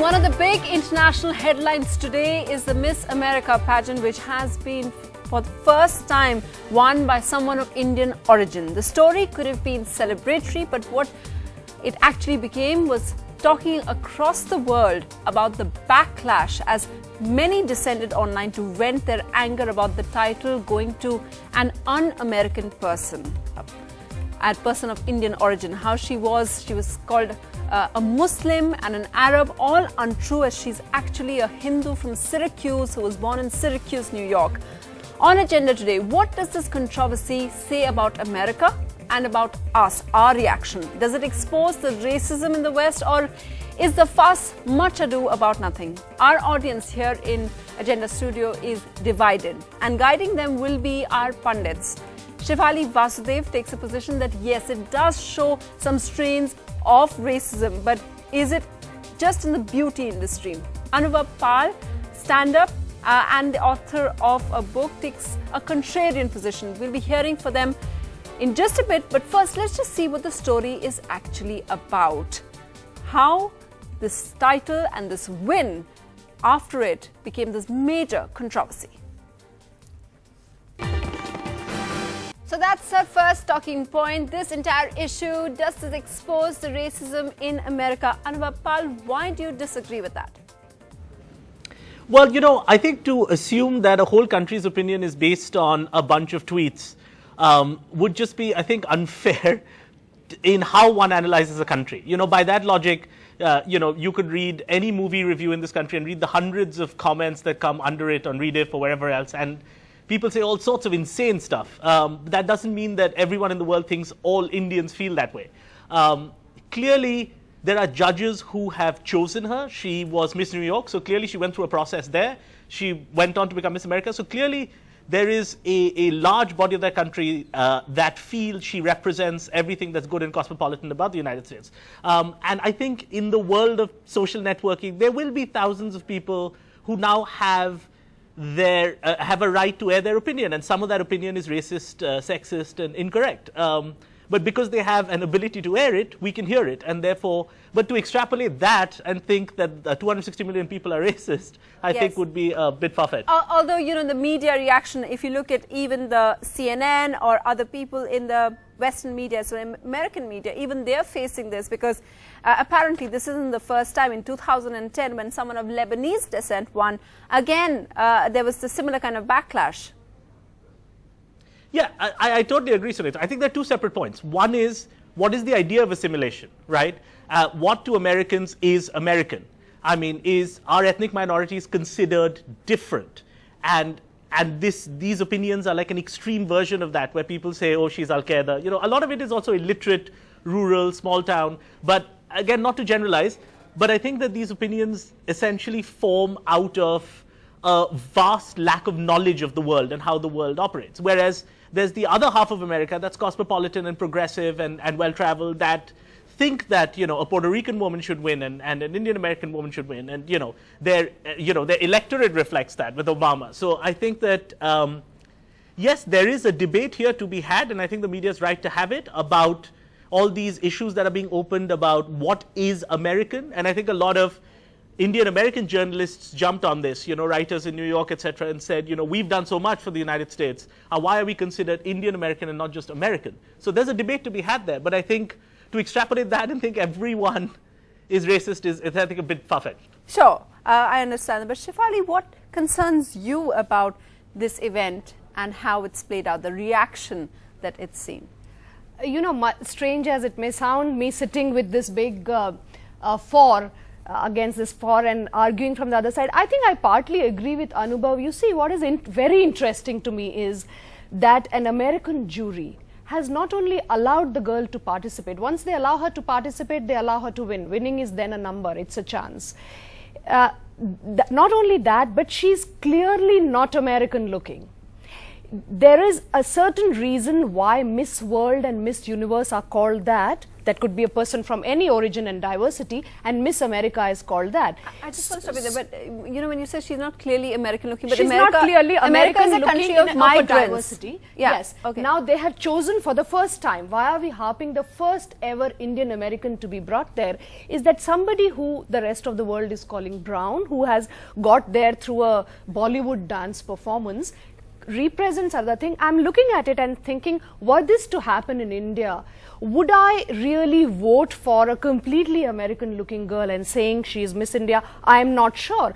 one of the big international headlines today is the Miss America pageant, which has been for the first time won by someone of Indian origin. The story could have been celebratory, but what it actually became was talking across the world about the backlash, as many descended online to vent their anger about the title going to an un-American person, a person of Indian origin. How she was called a Muslim and an Arab, all untrue, as she's actually a Hindu from Syracuse who was born in Syracuse, New York. On agenda today, what does this controversy say about America and about us, our reaction? Does it expose the racism in the West, or is the fuss much ado about nothing? Our audience here in Agenda Studio is divided, and guiding them will be our pundits. Shefali Vasudev takes a position that yes, it does show some strains of racism, but is it just in the beauty industry? Anubhav Pal, stand-up and the author of a book, takes a contrarian position. We'll be hearing from them in just a bit, but first let's just see what the story is actually about. How this title and this win after it became this major controversy. So that's our first talking point. This entire issue, does this expose the racism in America? Anubhav Pal, why do you disagree with that? Well, you know, I think to assume that a whole country's opinion is based on a bunch of tweets would just be, I think, unfair in how one analyzes a country. You know, by that logic, you know, you could read any movie review in this country and read the hundreds of comments that come under it on Rediff or wherever else, and people say all sorts of insane stuff. That doesn't mean that everyone in the world thinks all Indians feel that way. Clearly, there are judges who have chosen her. She was Miss New York, so clearly she went through a process there. She went on to become Miss America, so clearly there is a large body of that country that feels she represents everything that's good and cosmopolitan about the United States. And I think in the world of social networking, there will be thousands of people who now have a right to air their opinion, and some of that opinion is racist, sexist, and incorrect. But because they have an ability to air it, we can hear it, and therefore, but to extrapolate that and think that 260 million people are racist, I think would be a bit far-fetched. Although, you know, the media reaction, if you look at even the CNN or other people in the Western media, so American media, even they're facing this, because apparently this isn't the first time. In 2010, when someone of Lebanese descent won, again, there was a similar kind of backlash. Yeah, I totally agree, Sunita. I think there are two separate points. One is, what is the idea of assimilation, right? What to Americans is American? I mean, is our ethnic minorities considered different? And these opinions are like an extreme version of that, where people say, oh, she's Al-Qaeda. You know, a lot of it is also illiterate, rural, small town. But again, not to generalize, but I think that these opinions essentially form out of a vast lack of knowledge of the world and how the world operates. Whereas there's the other half of America that's cosmopolitan and progressive and well-traveled, that think that, you know, a Puerto Rican woman should win and an Indian American woman should win, and their electorate reflects that with Obama. So I think that yes, there is a debate here to be had, and I think the media is right to have it, about all these issues that are being opened about what is American. And I think a lot of Indian American journalists jumped on this, you know, writers in New York, etc., and said, you know, we've done so much for the United States. Why are we considered Indian American and not just American? So there's a debate to be had there. But I think to extrapolate that and think everyone is racist is I think, a bit far-fetched. Sure, I understand. But Shefali, what concerns you about this event and how it's played out, the reaction that it's seen? You know, strange as it may sound, me sitting with this big against this for and arguing from the other side, I think I partly agree with Anubhav. You see, what is very interesting to me is that an American jury has not only allowed the girl to participate. Once they allow her to participate, they allow her to win. Winning is then a number, it's a chance. Not only that, but she's clearly not American looking. there is a certain reason why Miss World and Miss Universe are called that. That could be a person from any origin and diversity, and Miss America is called that. I just want to stop you there, but you know, when you say she's not clearly American looking, but she's America, not clearly America is a American country looking of in migrants. diversity. Yeah. Yes. Okay. Now they have chosen for the first time. Why are we harping the first ever Indian American to be brought there? Is that somebody who the rest of the world is calling brown, who has got there through a Bollywood dance performance, represents other thing. I'm looking at it and thinking, were this to happen in India, would I really vote for a completely American looking girl and saying she is Miss India? I'm not sure.